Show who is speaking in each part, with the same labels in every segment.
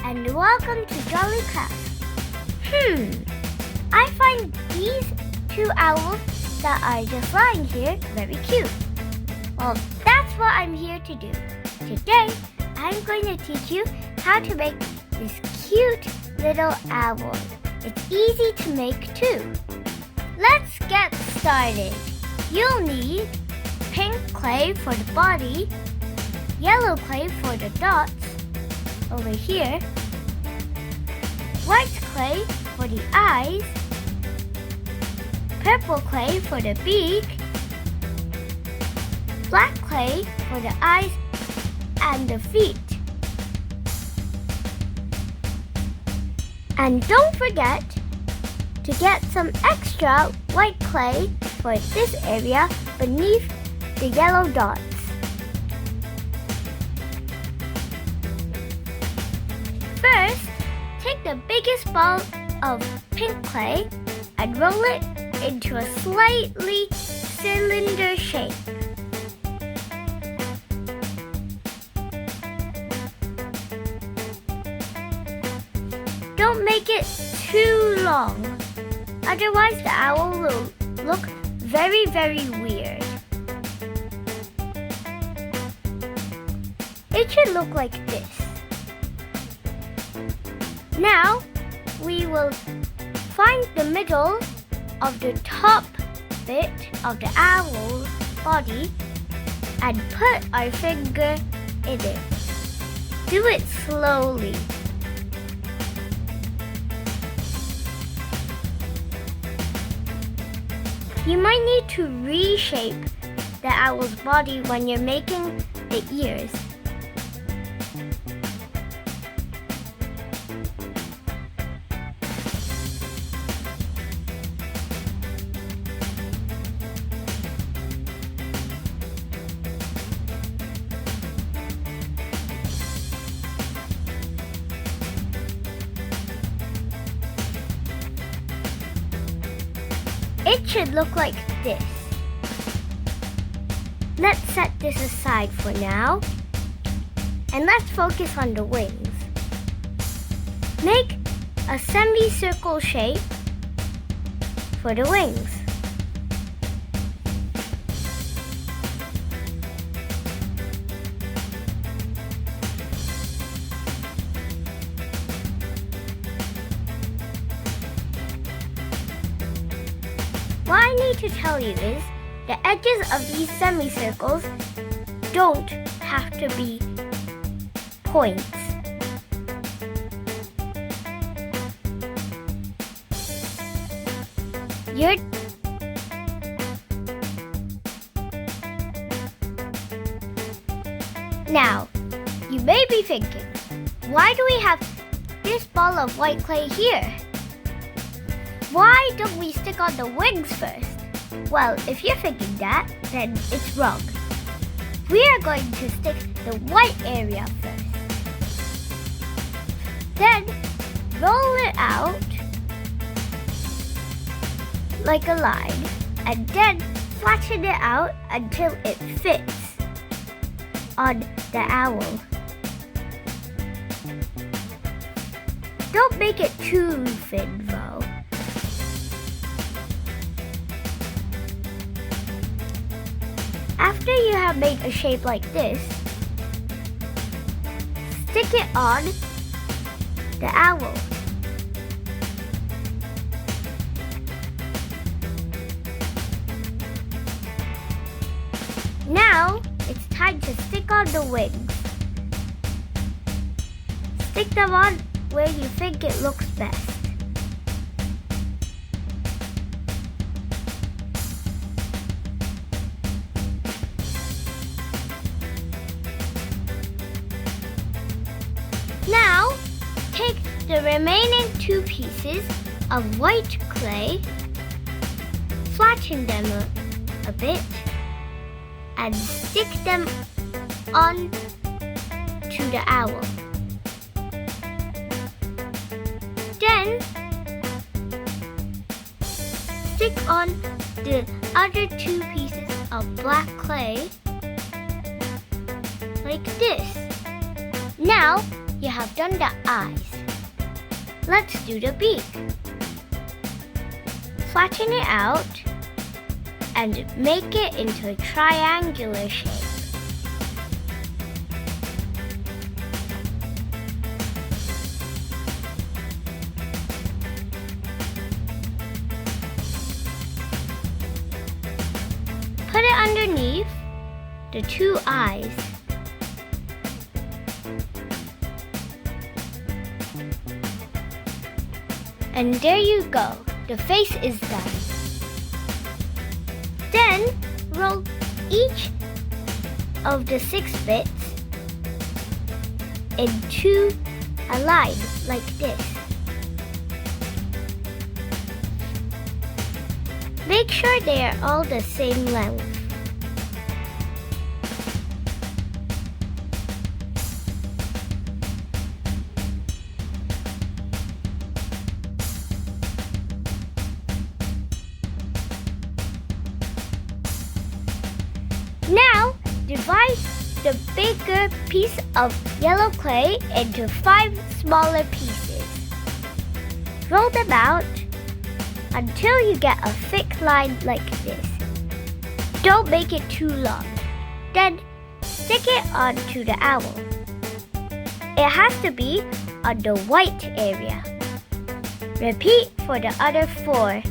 Speaker 1: and welcome to JollyCrafts. I find these two owls that are just lying here very cute. Well, that's what I'm here to do. Today, I'm going to teach you how to make this cute little owl. It's easy to make too. Let's get started. You'll need pink clay for the body, yellow clay for the dots over here, white clay for the eyes, purple clay for the beak, black clay for the eyes and the feet. And don't forget to get some extra white clay for this area beneath the yellow dots. First, take the biggest ball of pink clay and roll it into a slightly cylinder shape. Don't make it too long, otherwise the owl will look very, very weird. It should look like this. Now, we will find the middle of the top bit of the owl's body and put our finger in it. Do it slowly. You might need to reshape the owl's body when you're making the ears. It should look like this. Let's set this aside for now. And let's focus on the wings. Make a semicircle shape for the wings. What I need to tell you is the edges of these semicircles don't have to be points. Now, you may be thinking, why do we have this ball of white clay here? Why don't we stick on the wings first? Well, if you're thinking that, then it's wrong. We are going to stick the white area first. Then, roll it out like a line, and then flatten it out until it fits on the owl. Don't make it too thin though. After you have made a shape like this, stick it on the owl. Now, it's time to stick on the wings. Stick them on where you think it looks best. Now, take the remaining two pieces of white clay, flatten them a bit, and stick them on to the owl. Then, stick on the other two pieces of black clay like this. Now, you have done the eyes. Let's do the beak. Flatten it out and make it into a triangular shape. Put it underneath the two eyes. And there you go, the face is done. Then roll each of the 6 bits into a line like this. Make sure they are all the same length. Now, divide the bigger piece of yellow clay into 5 smaller pieces. Roll them out until you get a thick line like this. Don't make it too long. Then, stick it onto the owl. It has to be on the white area. Repeat for the other 4.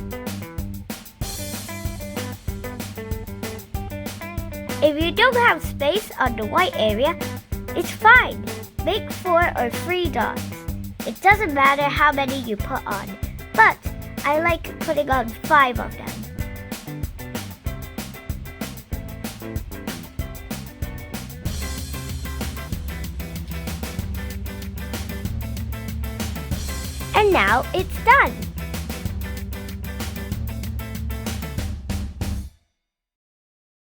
Speaker 1: If you don't have space on the white area, it's fine. Make 4 or 3 dots. It doesn't matter how many you put on, but I like putting on 5 of them. And now it's done.